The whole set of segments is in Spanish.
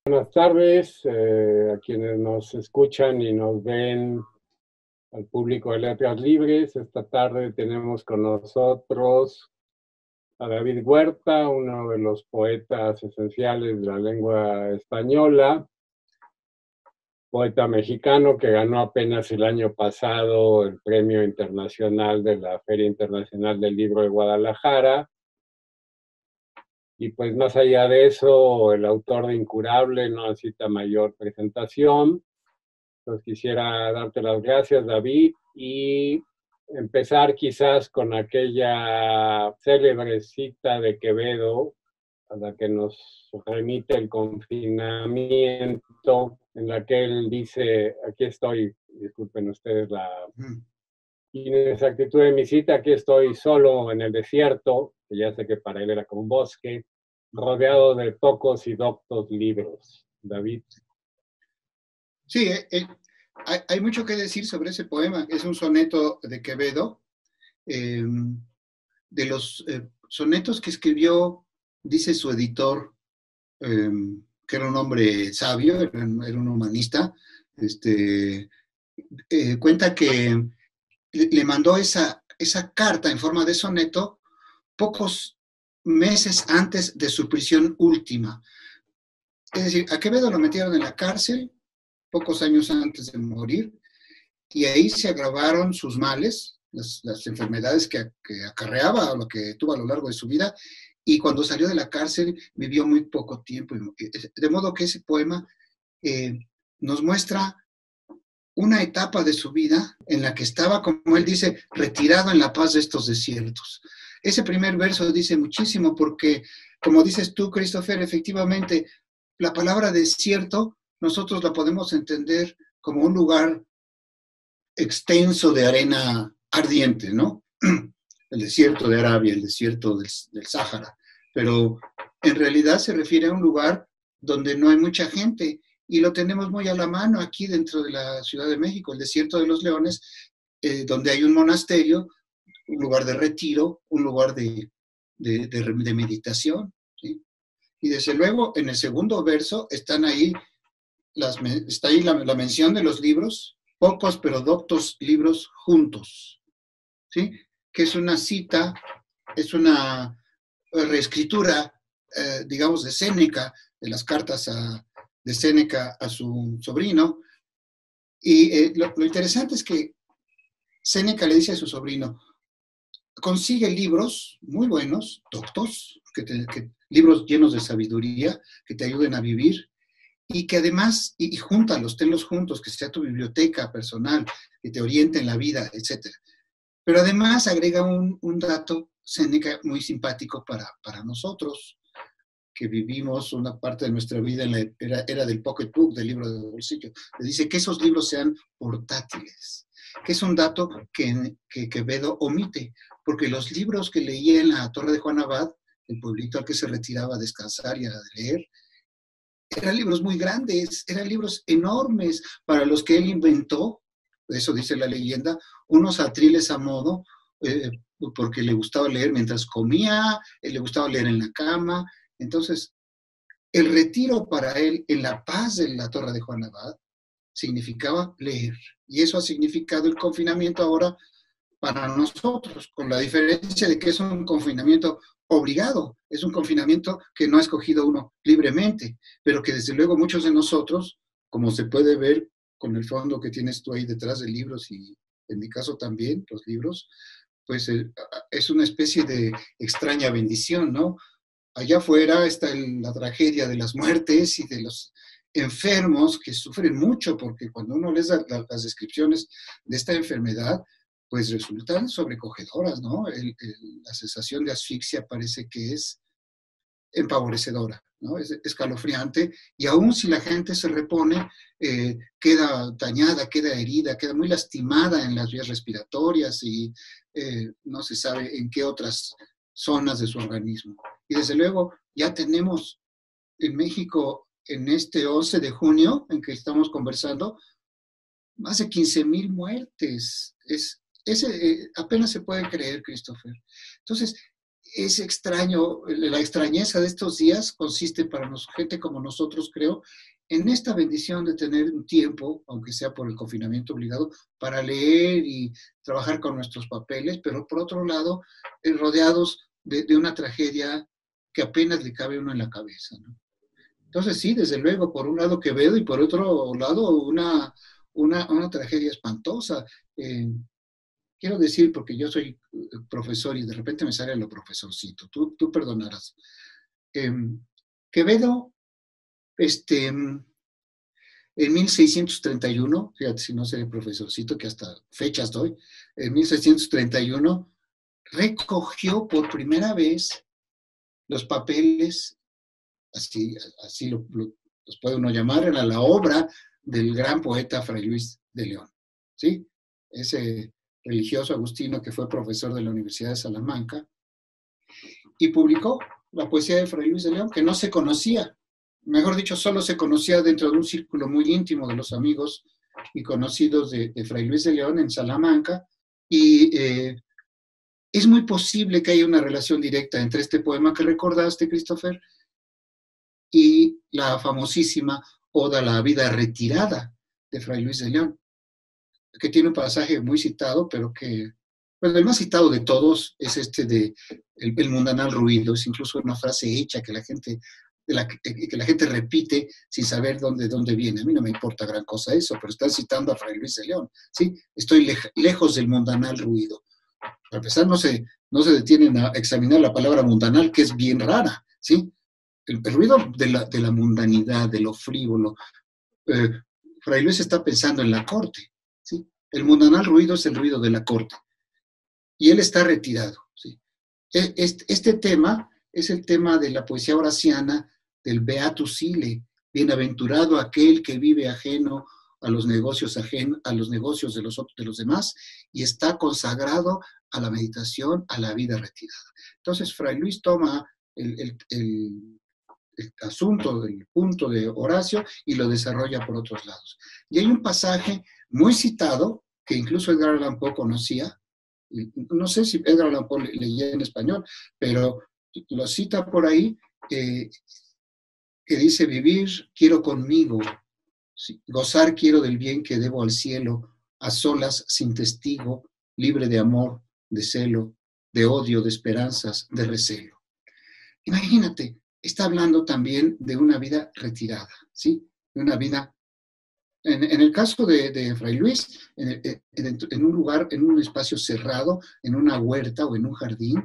Buenas tardes a quienes nos escuchan y nos ven, al público de Letras Libres. Esta tarde tenemos con nosotros a David Huerta, uno de los poetas esenciales de la lengua española, poeta mexicano que ganó apenas el año pasado el Premio Internacional de la Feria Internacional del Libro de Guadalajara. Y pues más allá de eso, el autor de Incurable no necesita mayor presentación. Entonces quisiera darte las gracias, David, y empezar quizás con aquella célebre cita de Quevedo, a la que nos remite el confinamiento, en la que él dice, aquí estoy, disculpen ustedes la inexactitud de mi cita, aquí estoy solo en el desierto, que ya sé que para él era como un bosque, rodeado de pocos y doctos libros. David. Sí, hay mucho que decir sobre ese poema. Es un soneto de Quevedo. De los sonetos que escribió, dice su editor, que era un hombre sabio, era un humanista, cuenta que le mandó esa carta en forma de soneto pocos meses antes de su prisión última. Es decir, a Quevedo lo metieron en la cárcel pocos años antes de morir, y ahí se agravaron sus males, las enfermedades que acarreaba o lo que tuvo a lo largo de su vida, y cuando salió de la cárcel vivió muy poco tiempo. De modo que ese poema nos muestra una etapa de su vida en la que estaba, como él dice, retirado en la paz de estos desiertos. Ese primer verso dice muchísimo porque, como dices tú, Christopher, efectivamente, la palabra desierto nosotros la podemos entender como un lugar extenso de arena ardiente, ¿no? El desierto de Arabia, el desierto del Sáhara, pero en realidad se refiere a un lugar donde no hay mucha gente, y lo tenemos muy a la mano aquí dentro de la Ciudad de México, el desierto de los Leones, donde hay un monasterio, un lugar de retiro, un lugar de meditación, ¿sí? Y desde luego, en el segundo verso está ahí la mención de los libros, pocos pero doctos libros juntos, ¿sí? Que es una cita, es una reescritura, digamos, de Séneca, de las cartas de Séneca a su sobrino. Y lo interesante es que Séneca le dice a su sobrino, consigue libros muy buenos, doctos, libros llenos de sabiduría, que te ayuden a vivir, y que además, y júntalos, tenlos juntos, que sea tu biblioteca personal, que te oriente en la vida, etc. Pero además agrega un dato, Séneca, muy simpático para nosotros, que vivimos una parte de nuestra vida en la era del pocketbook, del libro de bolsillo. Le dice que esos libros sean portátiles, que es un dato que Quevedo omite, porque los libros que leía en la Torre de Juan Abad, el pueblito al que se retiraba a descansar y a leer, eran libros muy grandes, eran libros enormes para los que él inventó, eso dice la leyenda, unos atriles a modo, porque le gustaba leer mientras comía, le gustaba leer en la cama. Entonces, el retiro para él en la paz de la Torre de Juan Abad significaba leer. Y eso ha significado el confinamiento ahora para nosotros, con la diferencia de que es un confinamiento obligado, es un confinamiento que no ha escogido uno libremente, pero que desde luego muchos de nosotros, como se puede ver con el fondo que tienes tú ahí detrás de libros, y en mi caso también, los libros, pues es una especie de extraña bendición, ¿no? Allá afuera está la tragedia de las muertes y de los enfermos que sufren mucho, porque cuando uno lee las descripciones de esta enfermedad, pues resultan sobrecogedoras, ¿no? La sensación de asfixia parece que es empavorecedora, ¿no? Es escalofriante, y aún si la gente se repone, queda dañada, queda herida, queda muy lastimada en las vías respiratorias, y no se sabe en qué otras zonas de su organismo. Y desde luego ya tenemos en México, en este 11 de junio en que estamos conversando, más de 15,000 muertes. Apenas se puede creer, Christopher. Entonces, es extraño, la extrañeza de estos días consiste para gente como nosotros, creo, en esta bendición de tener un tiempo, aunque sea por el confinamiento obligado, para leer y trabajar con nuestros papeles, pero por otro lado, rodeados de una tragedia que apenas le cabe uno en la cabeza, ¿no? Entonces, sí, desde luego, por un lado Quevedo y por otro lado una tragedia espantosa. Quiero decir, porque yo soy profesor y de repente me sale lo profesorcito, tú perdonarás. Quevedo, en 1631, fíjate si no seré profesorcito, que hasta fechas doy, en 1631 recogió por primera vez los papeles, así los puede uno llamar, era la obra del gran poeta Fray Luis de León, ¿sí? Ese religioso agustino que fue profesor de la Universidad de Salamanca, y publicó la poesía de Fray Luis de León, que no se conocía, mejor dicho, solo se conocía dentro de un círculo muy íntimo de los amigos y conocidos de Fray Luis de León en Salamanca, y es muy posible que haya una relación directa entre este poema que recordaste, Christopher, y la famosísima Oda a la vida retirada de Fray Luis de León, que tiene un pasaje muy citado, pero que, bueno, el más citado de todos es este de el mundanal ruido, es incluso una frase hecha que la gente, que la gente repite sin saber dónde viene. A mí no me importa gran cosa eso, pero están citando a Fray Luis de León, ¿sí? Estoy lejos del mundanal ruido. Para empezar, no se detienen a examinar la palabra mundanal, que es bien rara, ¿sí? El ruido de la mundanidad, de lo frívolo. Fray Luis está pensando en la corte, ¿sí? El mundanal ruido es el ruido de la corte. Y él está retirado, ¿sí? Este tema es el tema de la poesía horaciana del Beatus Ille, bienaventurado aquel que vive ajeno a los negocios de los demás y está consagrado a la meditación, a la vida retirada. Entonces, Fray Luis toma el asunto, el punto de Horacio y lo desarrolla por otros lados. Y hay un pasaje muy citado que incluso Edgar Allan Poe conocía, no sé si Edgar Allan Poe leía en español, pero lo cita por ahí, que dice: vivir quiero conmigo, gozar quiero del bien que debo al cielo, a solas, sin testigo, libre de amor, de celo, de odio, de esperanzas, de recelo. Imagínate, está hablando también de una vida retirada, ¿sí? De una vida, en el caso de Fray Luis, en un lugar, en un espacio cerrado, en una huerta o en un jardín,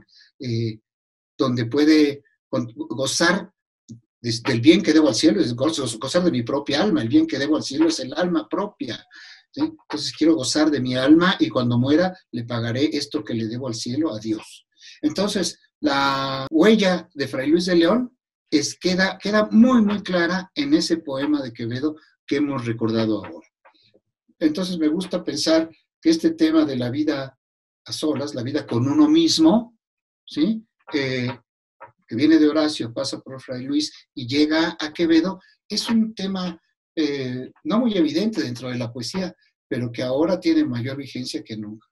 donde puede gozar del bien que debo al cielo, es gozar de mi propia alma. El bien que debo al cielo es el alma propia, ¿sí? Entonces quiero gozar de mi alma y cuando muera le pagaré esto que le debo al cielo a Dios. Entonces, la huella de Fray Luis de León queda muy, muy clara en ese poema de Quevedo que hemos recordado ahora. Entonces, me gusta pensar que este tema de la vida a solas, la vida con uno mismo, ¿sí? Que viene de Horacio, pasa por Fray Luis y llega a Quevedo, es un tema no muy evidente dentro de la poesía, pero que ahora tiene mayor vigencia que nunca.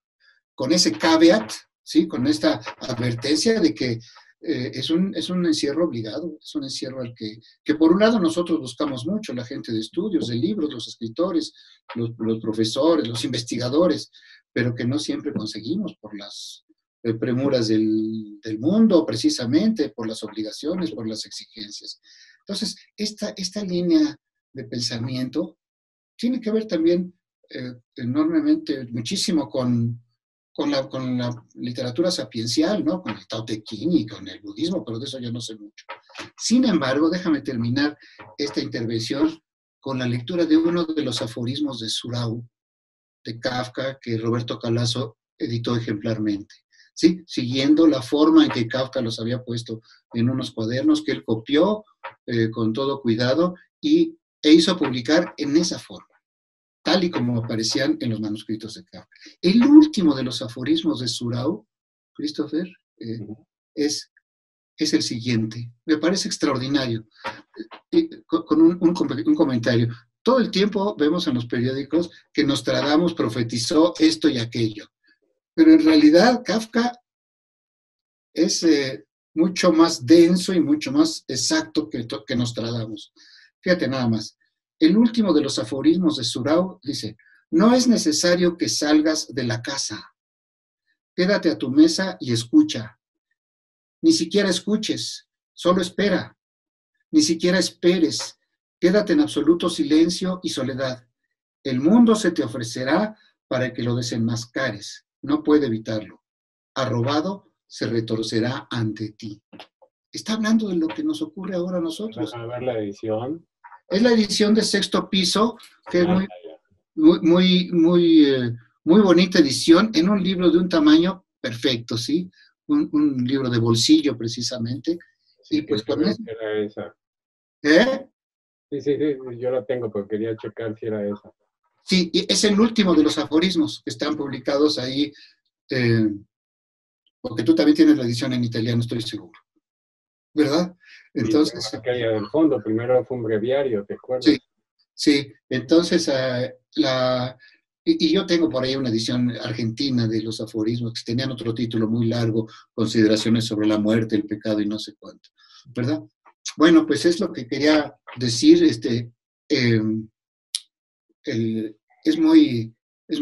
Con ese caveat, ¿sí? Con esta advertencia de que es un encierro obligado, es un encierro al que por un lado nosotros buscamos mucho, la gente de estudios, de libros, los escritores, los profesores, los investigadores, pero que no siempre conseguimos por las premuras del mundo, precisamente, por las obligaciones, por las exigencias. Entonces, esta línea de pensamiento tiene que ver también enormemente, muchísimo con la literatura sapiencial, ¿no? Con el Tao Te Ching y con el budismo, pero de eso yo no sé mucho. Sin embargo, déjame terminar esta intervención con la lectura de uno de los aforismos de Surau, de Kafka, que Roberto Calazo editó ejemplarmente, ¿sí? Siguiendo la forma en que Kafka los había puesto en unos cuadernos que él copió con todo cuidado e hizo publicar en esa forma, tal y como aparecían en los manuscritos de Kafka. El último de los aforismos de Surau, Christopher, es el siguiente. Me parece extraordinario. Con un comentario. Todo el tiempo vemos en los periódicos que Nostradamus profetizó esto y aquello. Pero en realidad Kafka es mucho más denso y mucho más exacto que Nostradamus. Fíjate nada más. El último de los aforismos de Surau dice, no es necesario que salgas de la casa. Quédate a tu mesa y escucha. Ni siquiera escuches, solo espera. Ni siquiera esperes. Quédate en absoluto silencio y soledad. El mundo se te ofrecerá para que lo desenmascares. No puede evitarlo. Arrobado se retorcerá ante ti. Está hablando de lo que nos ocurre ahora a nosotros. A ver la edición. Es la edición de Sexto Piso, que es muy bonita edición, en un libro de un tamaño perfecto, ¿sí? Un libro de bolsillo, precisamente. Sí, y pues con eso. Era esa. ¿Eh? Sí, yo la tengo, pero quería checar si era esa. Sí, y es el último de los aforismos que están publicados ahí, porque tú también tienes la edición en italiano, estoy seguro. ¿Verdad? Entonces. Sí, aquella del fondo, primero fue un breviario, ¿te acuerdas? Sí, sí. Entonces, y yo tengo por ahí una edición argentina de los aforismos que tenían otro título muy largo, Consideraciones sobre la muerte, el pecado y no sé cuánto, ¿verdad? Bueno, pues es lo que quería decir, es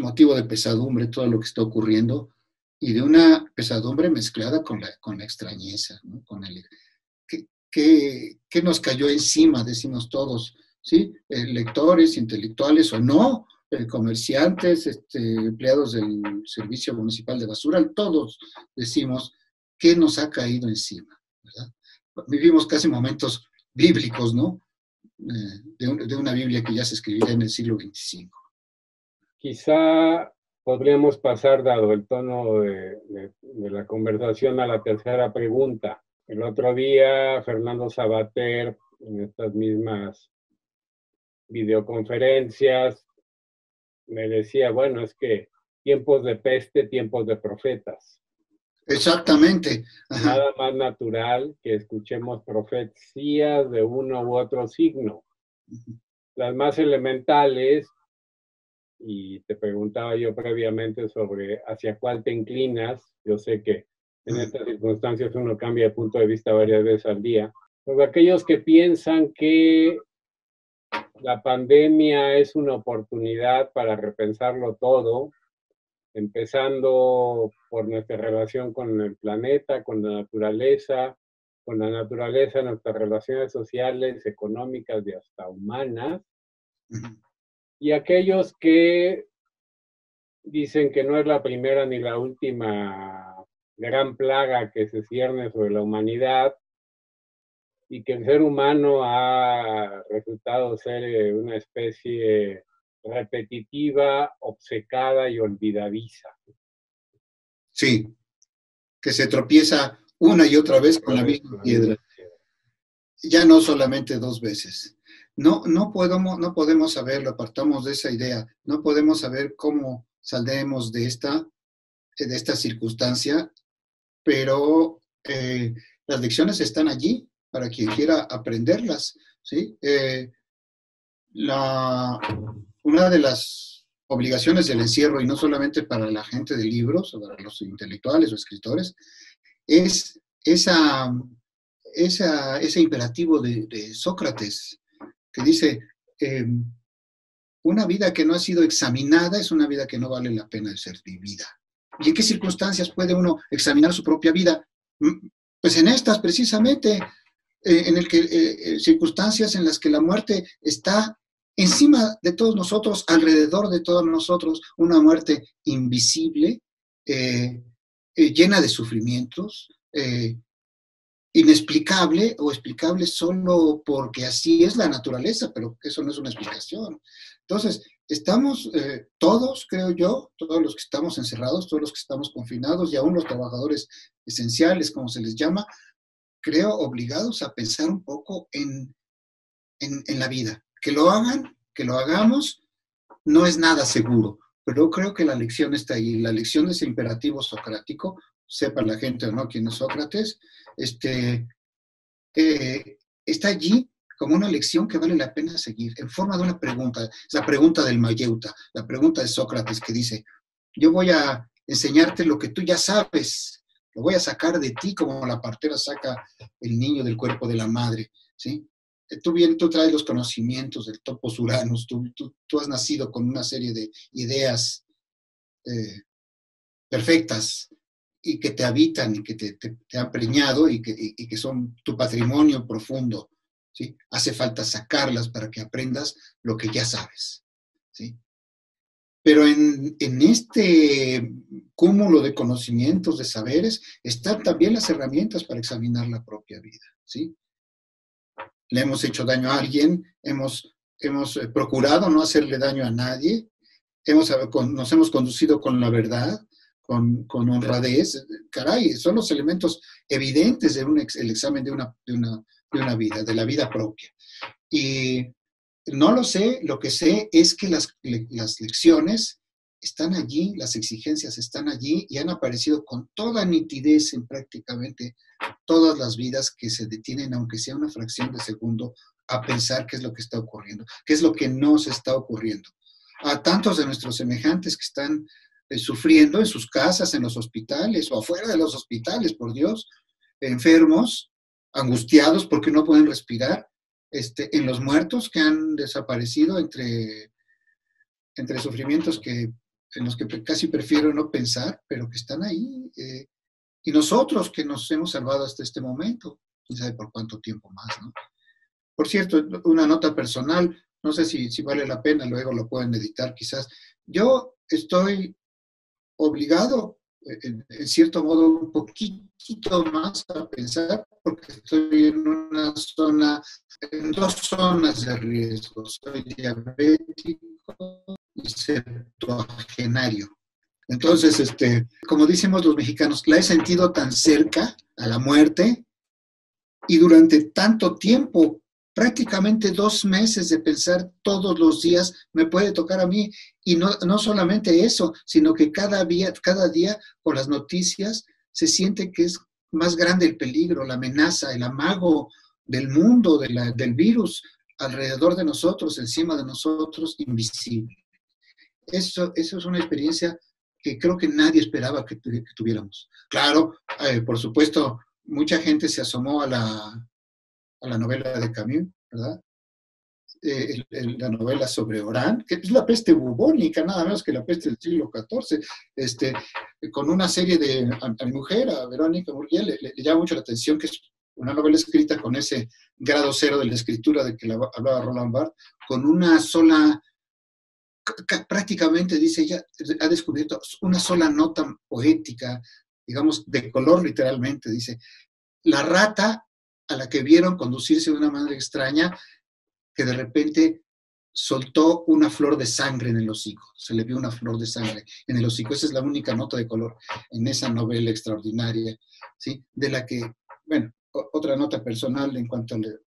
motivo de pesadumbre todo lo que está ocurriendo y de una pesadumbre mezclada con la extrañeza, ¿no? Con el, ¿qué nos cayó encima? Decimos todos, ¿sí? Lectores, intelectuales o no, comerciantes, empleados del Servicio Municipal de Basura, todos decimos, ¿qué nos ha caído encima? ¿Verdad? Vivimos casi momentos bíblicos, ¿no? De una Biblia que ya se escribiría en el siglo XXV. Quizá podríamos pasar, dado el tono de la conversación, a la tercera pregunta. El otro día, Fernando Sabater, en estas mismas videoconferencias, me decía, bueno, es que tiempos de peste, tiempos de profetas. Exactamente. Ajá. Nada más natural que escuchemos profecías de uno u otro signo. Las más elementales, y te preguntaba yo previamente sobre hacia cuál te inclinas. Yo sé que en estas circunstancias uno cambia de punto de vista varias veces al día. Pero aquellos que piensan que la pandemia es una oportunidad para repensarlo todo, empezando por nuestra relación con el planeta, con la naturaleza, nuestras relaciones sociales, económicas y hasta humanas. Y aquellos que dicen que no es la primera ni la última gran plaga que se cierne sobre la humanidad y que el ser humano ha resultado ser una especie repetitiva, obcecada y olvidadiza. Sí, que se tropieza una y otra vez con la misma piedra. Ya no solamente 2 veces. No podemos saberlo, apartamos de esa idea, no podemos saber cómo saldremos de esta circunstancia, pero las lecciones están allí para quien quiera aprenderlas, ¿sí? Una de las obligaciones del encierro, y no solamente para la gente de libros, o para los intelectuales o escritores, es ese imperativo de Sócrates, que dice, una vida que no ha sido examinada es una vida que no vale la pena de ser vivida. ¿Y en qué circunstancias puede uno examinar su propia vida? Pues en estas, precisamente, circunstancias en las que la muerte está encima de todos nosotros, alrededor de todos nosotros, una muerte invisible, llena de sufrimientos, inexplicable o explicable solo porque así es la naturaleza, pero eso no es una explicación. Entonces, estamos todos, creo yo, todos los que estamos encerrados, todos los que estamos confinados y aún los trabajadores esenciales, como se les llama, creo obligados a pensar un poco en la vida. Que lo hagan, que lo hagamos, no es nada seguro, pero creo que la lección está ahí. La lección de ese imperativo socrático, sepa la gente o no quién es Sócrates, está allí como una lección que vale la pena seguir, en forma de una pregunta. Es la pregunta del Mayeuta, la pregunta de Sócrates que dice, yo voy a enseñarte lo que tú ya sabes, lo voy a sacar de ti como la partera saca el niño del cuerpo de la madre, ¿sí? Tú traes los conocimientos del topos Uranus, tú has nacido con una serie de ideas perfectas y que te habitan y que te han preñado y que son tu patrimonio profundo, ¿sí? Hace falta sacarlas para que aprendas lo que ya sabes, ¿sí? Pero en este cúmulo de conocimientos, de saberes, están también las herramientas para examinar la propia vida, ¿sí? Le hemos hecho daño a alguien, hemos procurado no hacerle daño a nadie, nos hemos conducido con la verdad, con honradez. Caray, son los elementos evidentes de el examen de una vida, de la vida propia. Y no lo sé, lo que sé es que las lecciones están allí, las exigencias están allí y han aparecido con toda nitidez en prácticamente todas las vidas que se detienen, aunque sea una fracción de segundo, a pensar qué es lo que está ocurriendo, qué es lo que nos está ocurriendo. A tantos de nuestros semejantes que están sufriendo en sus casas, en los hospitales o afuera de los hospitales, por Dios, enfermos, angustiados porque no pueden respirar, en los muertos que han desaparecido entre sufrimientos en los que casi prefiero no pensar, pero que están ahí. Y nosotros que nos hemos salvado hasta este momento, quién sabe por cuánto tiempo más, ¿no? Por cierto, una nota personal, no sé si vale la pena, luego lo pueden editar quizás. Yo estoy obligado, en cierto modo, un poquito más a pensar, porque estoy en dos zonas de riesgo. Soy diabético y septuagenario. Entonces, como decimos los mexicanos, la he sentido tan cerca a la muerte y durante tanto tiempo, prácticamente 2 meses de pensar todos los días, me puede tocar a mí. Y no solamente eso, sino que cada día con las noticias se siente que es más grande el peligro, la amenaza, el amago del mundo, del virus alrededor de nosotros, encima de nosotros, invisible. Eso es una experiencia que creo que nadie esperaba que tuviéramos. Claro, por supuesto, mucha gente se asomó a la novela de Camus, ¿verdad? La novela sobre Orán, que es la peste bubónica, nada menos que la peste del siglo XIV, con una serie a mi mujer, a Verónica Murguía, le llama mucho la atención que es una novela escrita con ese grado cero de la escritura de que hablaba Roland Barthes, con una sola, prácticamente dice ella, ha descubierto una sola nota poética, digamos, de color literalmente, dice, la rata a la que vieron conducirse de una manera extraña, que de repente soltó una flor de sangre en el hocico. Se le vio una flor de sangre en el hocico. Esa es la única nota de color en esa novela extraordinaria, ¿sí? De la que, bueno, otra nota personal en cuanto a que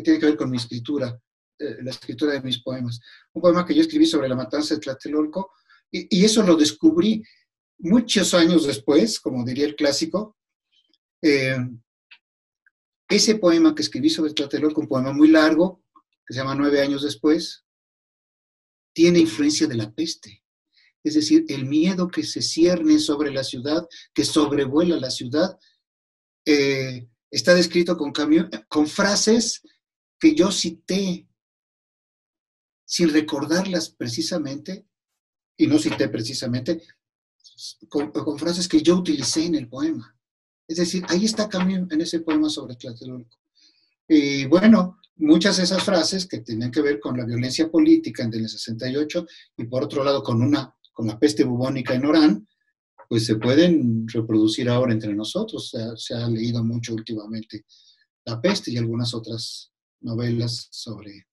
tiene que ver con mi escritura, la escritura de mis poemas. Un poema que yo escribí sobre la matanza de Tlatelolco, y eso lo descubrí muchos años después, como diría el clásico. Ese poema que escribí sobre Tlatelolco, un poema muy largo, que se llama 9 años después, tiene influencia de la peste. Es decir, el miedo que se cierne sobre la ciudad, que sobrevuela la ciudad, está descrito con frases que yo cité sin recordarlas precisamente, y no cité precisamente, con frases que yo utilicé en el poema. Es decir, ahí está Camus en ese poema sobre Tlatelolco. Y bueno, muchas de esas frases que tienen que ver con la violencia política en el 68 y por otro lado con la peste bubónica en Orán, pues se pueden reproducir ahora entre nosotros. Se ha leído mucho últimamente La peste y algunas otras novelas sobre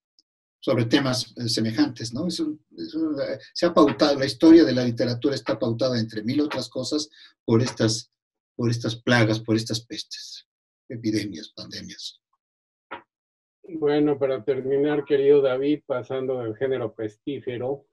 temas semejantes, ¿no? Se ha pautado, la historia de la literatura está pautada, entre mil otras cosas, por estas plagas, por estas pestes, epidemias, pandemias. Bueno, para terminar, querido David, pasando del género pestífero,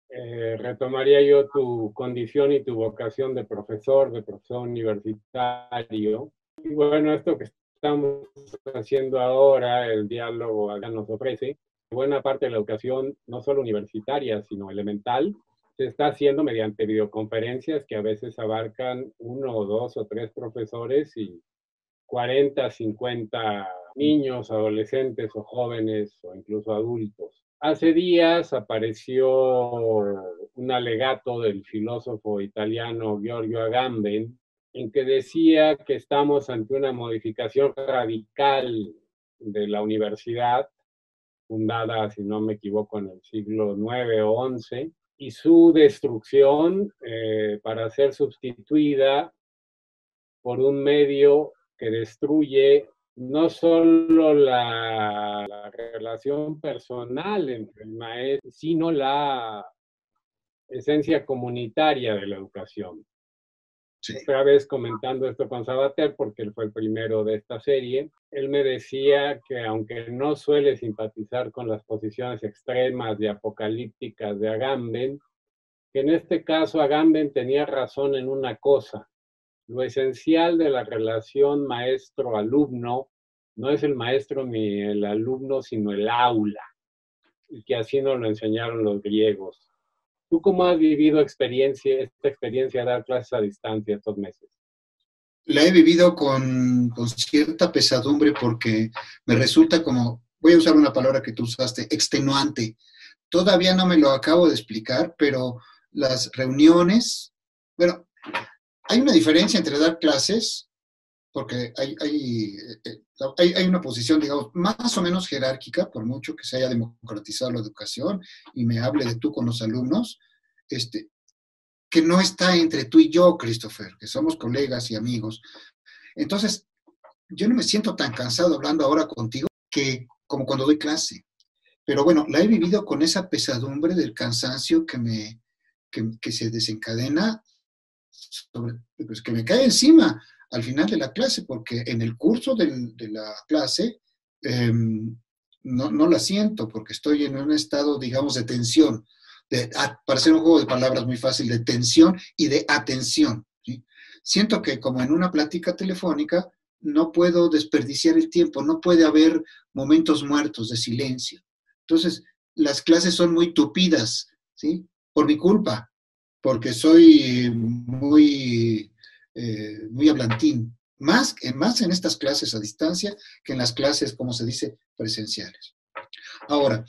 retomaría yo tu condición y tu vocación de profesor universitario. Y bueno, esto que estamos haciendo ahora, el diálogo acá nos ofrece buena parte de la educación, no solo universitaria, sino elemental, se está haciendo mediante videoconferencias que a veces abarcan 1 o 2 o 3 profesores y 40, 50 niños, adolescentes o jóvenes o incluso adultos. Hace días apareció un alegato del filósofo italiano Giorgio Agamben en que decía que estamos ante una modificación radical de la universidad, fundada, si no me equivoco, en el siglo IX o XI, y su destrucción para ser sustituida por un medio que destruye no solo la relación personal entre el maestro, sino la esencia comunitaria de la educación. Sí. Otra vez comentando esto con Sabater, porque él fue el primero de esta serie, él me decía que aunque no suele simpatizar con las posiciones extremas y apocalípticas de Agamben, que en este caso Agamben tenía razón en una cosa: lo esencial de la relación maestro-alumno no es el maestro ni el alumno, sino el aula, y que así nos lo enseñaron los griegos. ¿Tú cómo has vivido esta experiencia de dar clases a distancia estos meses? La he vivido con cierta pesadumbre porque me resulta como, voy a usar una palabra que tú usaste, extenuante. Todavía no me lo acabo de explicar, pero las reuniones, bueno, hay una diferencia entre dar clases, porque hay una posición, digamos, más o menos jerárquica, por mucho que se haya democratizado la educación y me hable de tú con los alumnos, que no está entre tú y yo, Christopher, que somos colegas y amigos. Entonces, yo no me siento tan cansado hablando ahora contigo como cuando doy clase. Pero bueno, la he vivido con esa pesadumbre del cansancio que se desencadena, pues que me cae encima al final de la clase, porque en el curso de la clase no la siento, porque estoy en un estado, digamos, de tensión, para hacer un juego de palabras muy fácil, de tensión y de atención, ¿sí? Siento que como en una plática telefónica no puedo desperdiciar el tiempo, no puede haber momentos muertos de silencio. Entonces, las clases son muy tupidas, ¿sí? Por mi culpa, porque soy muy hablantín, más en estas clases a distancia que en las clases, como se dice, presenciales. Ahora,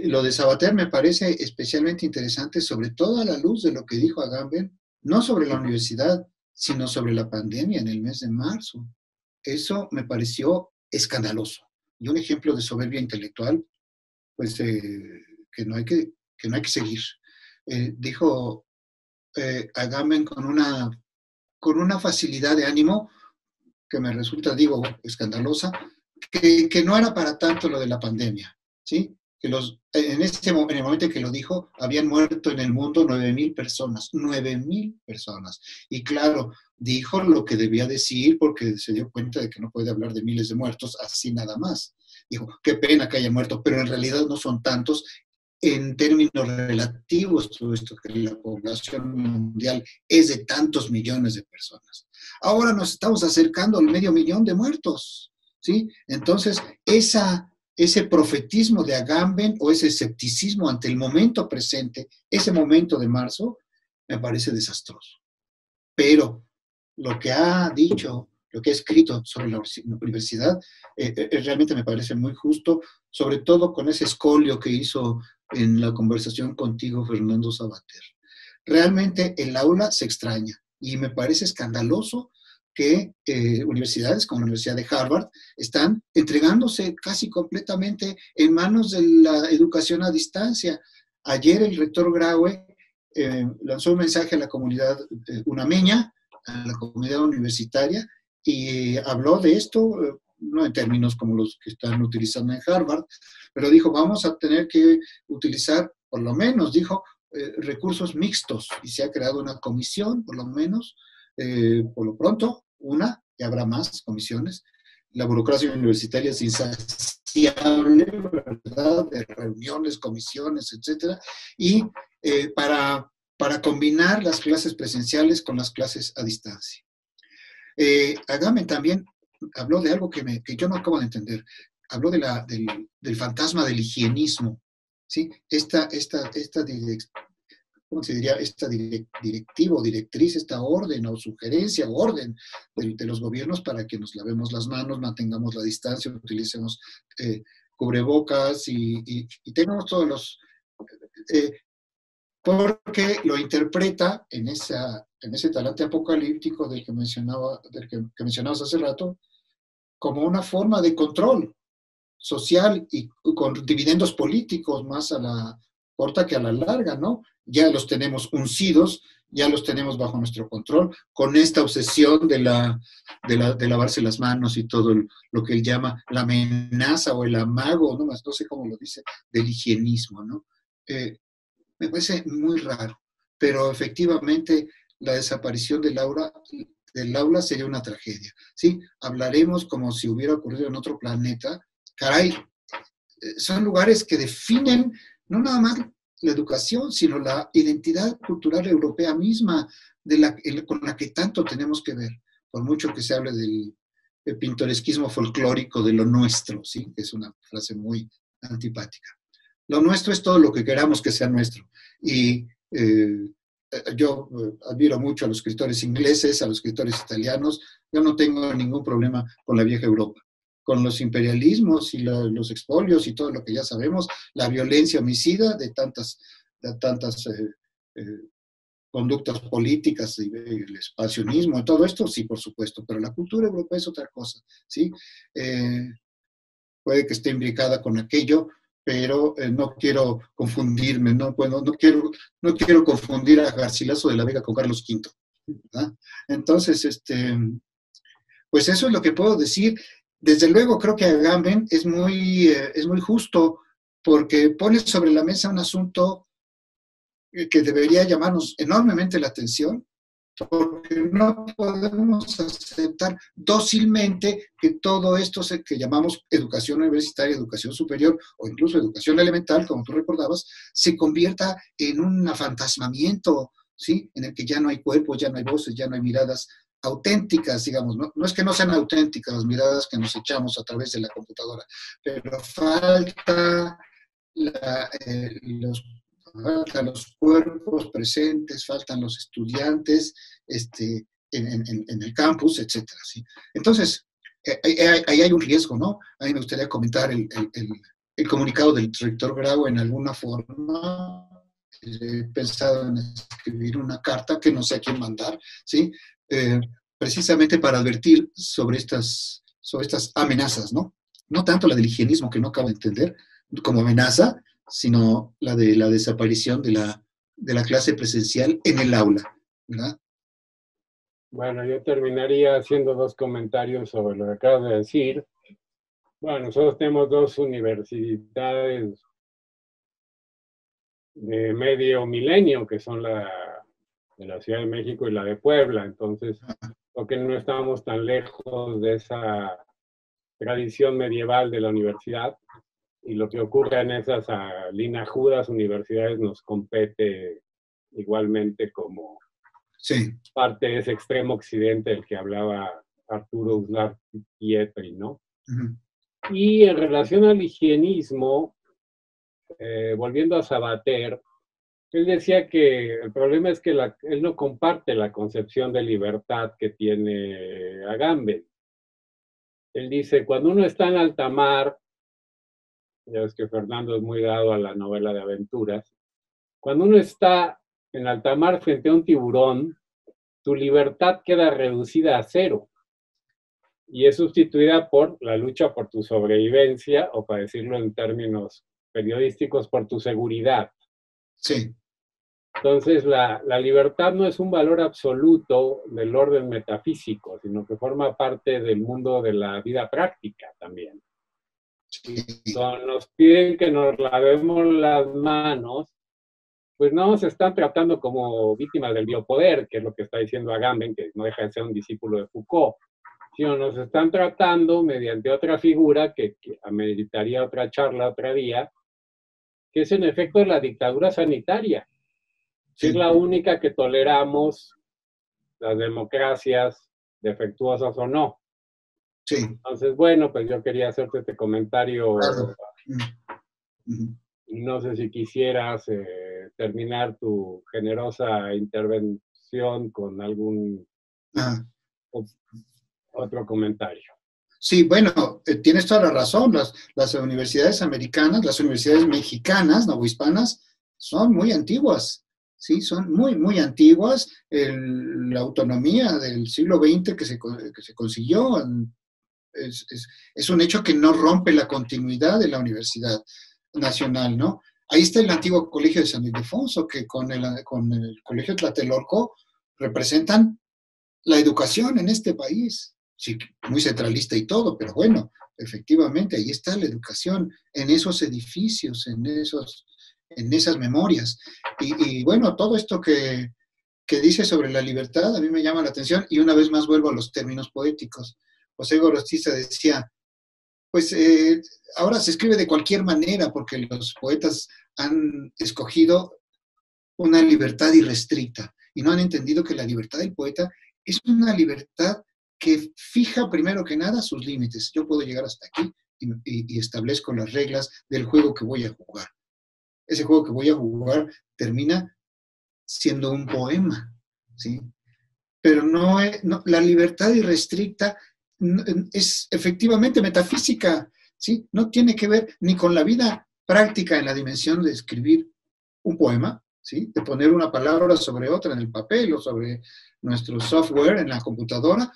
lo de Sabater me parece especialmente interesante, sobre todo a la luz de lo que dijo Agamben, no sobre la universidad, sino sobre la pandemia en el mes de marzo. Eso me pareció escandaloso. Y un ejemplo de soberbia intelectual, pues, que no hay que seguir. Dijo Agamben con una facilidad de ánimo que me resulta, digo, escandalosa, que no era para tanto lo de la pandemia, ¿sí? Que en el momento en que lo dijo, habían muerto en el mundo 9,000 personas, 9,000 personas. Y claro, dijo lo que debía decir porque se dio cuenta de que no puede hablar de miles de muertos así nada más. Dijo, qué pena que haya muerto, pero en realidad no son tantos en términos relativos, todo esto que la población mundial es de tantos millones de personas. Ahora nos estamos acercando al 500,000 de muertos, ¿sí? Entonces, ese profetismo de Agamben o ese escepticismo ante el momento presente, ese momento de marzo, me parece desastroso. Pero lo que ha dicho, lo que ha escrito sobre la universidad, realmente me parece muy justo, sobre todo con ese escolio que hizo en la conversación contigo, Fernando Sabater. Realmente el aula se extraña y me parece escandaloso que universidades como la Universidad de Harvard están entregándose casi completamente en manos de la educación a distancia. Ayer el rector Graue lanzó un mensaje a la comunidad unameña, a la comunidad universitaria, y habló de esto, no en términos como los que están utilizando en Harvard, pero dijo, vamos a tener que utilizar, por lo menos, dijo, recursos mixtos, y se ha creado una comisión, por lo menos, por lo pronto, y habrá más comisiones. La burocracia universitaria es insaciable, ¿verdad? De reuniones, comisiones, etcétera, y para combinar las clases presenciales con las clases a distancia. Agamben también habló de algo que yo no acabo de entender. Habló del fantasma del higienismo, ¿sí? Esta ¿cómo se diría? Esta directiva o directriz, esta orden o sugerencia o orden de los gobiernos para que nos lavemos las manos, mantengamos la distancia, utilicemos cubrebocas y tengamos todos los... porque lo interpreta en ese talante apocalíptico que mencionabas hace rato, como una forma de control social y con dividendos políticos más a la corta que a la larga, ¿no? Ya los tenemos uncidos, ya los tenemos bajo nuestro control, con esta obsesión de lavarse las manos y todo lo que él llama la amenaza o el amago, no sé cómo lo dice, del higienismo, ¿no? Me parece muy raro, pero efectivamente la desaparición del aula sería una tragedia, ¿sí? Hablaremos como si hubiera ocurrido en otro planeta. Caray, son lugares que definen no nada más la educación, sino la identidad cultural europea misma, con la que tanto tenemos que ver, por mucho que se hable del pintoresquismo folclórico de lo nuestro, ¿sí? Es una frase muy antipática. Lo nuestro es todo lo que queramos que sea nuestro. Y yo admiro mucho a los escritores ingleses, a los escritores italianos. Yo no tengo ningún problema con la vieja Europa, con los imperialismos y los expolios y todo lo que ya sabemos, la violencia homicida de tantas conductas políticas, y el expansionismo y todo esto, sí, por supuesto, pero la cultura europea es otra cosa, ¿sí? Puede que esté imbricada con aquello, pero no quiero confundirme, no quiero confundir a Garcilaso de la Vega con Carlos V, ¿verdad? Entonces, pues eso es lo que puedo decir. Desde luego creo que Agamben es muy justo, porque pone sobre la mesa un asunto que debería llamarnos enormemente la atención, porque no podemos aceptar dócilmente que todo esto que llamamos educación universitaria, educación superior o incluso educación elemental, como tú recordabas, se convierta en un fantasmamiento, ¿sí? En el que ya no hay cuerpos, ya no hay voces, ya no hay miradas auténticas, digamos. No es que no sean auténticas las miradas que nos echamos a través de la computadora, pero falta los cuerpos presentes, faltan los estudiantes en el campus, etcétera, ¿sí? Entonces, ahí hay un riesgo, ¿no? A mí me gustaría comentar el comunicado del rector Grau en alguna forma. He pensado en escribir una carta que no sé a quién mandar, ¿sí? Precisamente para advertir sobre estas amenazas, ¿no? No tanto la del higienismo, que no acabo de entender como amenaza, sino la de la desaparición de la clase presencial en el aula, ¿verdad? Bueno, yo terminaría haciendo dos comentarios sobre lo que acabas de decir. Bueno, nosotros tenemos dos universidades de medio milenio, que son la de la Ciudad de México y la de Puebla. Entonces, creo que no estamos tan lejos de esa tradición medieval de la universidad, y lo que ocurre en esas linajudas universidades nos compete igualmente como sí. parte de ese extremo occidente del que hablaba Arturo Uslar Pietri, ¿no? Uh-huh. Y en relación al higienismo, volviendo a Sabater, él decía que el problema es que él no comparte la concepción de libertad que tiene Agamben. Él dice, cuando uno está en alta mar, ya ves que Fernando es muy dado a la novela de aventuras, cuando uno está en alta mar frente a un tiburón, tu libertad queda reducida a cero y es sustituida por la lucha por tu sobrevivencia, o para decirlo en términos periodísticos, por tu seguridad. Sí. Entonces, la libertad no es un valor absoluto del orden metafísico, sino que forma parte del mundo de la vida práctica también. Sí. Cuando nos piden que nos lavemos las manos, pues no nos están tratando como víctimas del biopoder, que es lo que está diciendo Agamben, que no deja de ser un discípulo de Foucault, sino nos están tratando mediante otra figura que ameritaría otra charla otro día, que es en efecto la dictadura sanitaria, que es la única que toleramos las democracias, defectuosas o no. Sí. Entonces, bueno, pues yo quería hacerte este comentario. Claro. Uh-huh. No sé si quisieras terminar tu generosa intervención con algún Ah, otro comentario. sí, bueno, tienes toda la razón. Las universidades americanas, las universidades mexicanas, novohispanas, son muy antiguas. Sí, son muy, muy antiguas. La autonomía del siglo XX que se consiguió es, es, es un hecho que no rompe la continuidad de la Universidad Nacional, ¿no? Ahí está el antiguo Colegio de San Ildefonso, que con el Colegio Tlatelolco representan la educación en este país. Sí, muy centralista y todo, pero bueno, efectivamente, ahí está la educación, en esos edificios, en esas memorias. Y bueno, todo esto que dice sobre la libertad a mí me llama la atención y una vez más vuelvo a los términos poéticos. José Gorostiza decía, pues ahora se escribe de cualquier manera porque los poetas han escogido una libertad irrestricta y no han entendido que la libertad del poeta es una libertad que fija primero que nada sus límites. Yo puedo llegar hasta aquí y establezco las reglas del juego que voy a jugar. Ese juego que voy a jugar termina siendo un poema, ¿sí? Pero no, la libertad irrestricta es efectivamente metafísica, ¿sí? No tiene que ver ni con la vida práctica en la dimensión de escribir un poema, ¿sí? De poner una palabra sobre otra en el papel o sobre nuestro software en la computadora,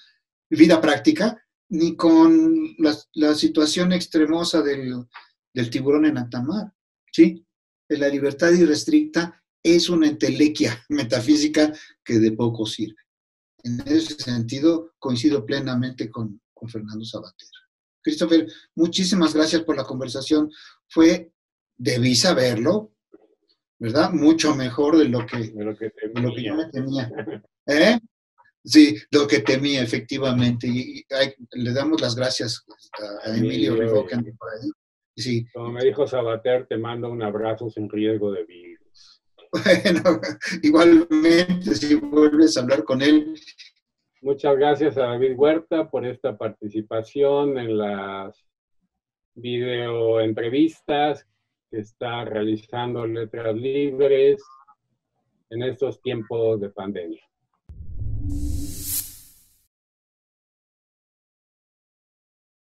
vida práctica, ni con la situación extremosa del tiburón en alta mar, ¿sí? La libertad irrestricta es una entelequia metafísica que de poco sirve. En ese sentido, coincido plenamente con Fernando Sabater. Christopher, muchísimas gracias por la conversación. Debí saberlo, ¿verdad? Mucho mejor De lo que de lo que yo temía. me temía. ¿Eh? Sí, lo que temía, efectivamente. Le damos las gracias a Emilio Emilio, Ribó, que y anda por ahí. Sí, como me dijo Sabater, te mando un abrazo sin riesgo de virus. bueno, igualmente, si vuelves a hablar con él. Muchas gracias a David Huerta por esta participación en las videoentrevistas que está realizando Letras Libres en estos tiempos de pandemia.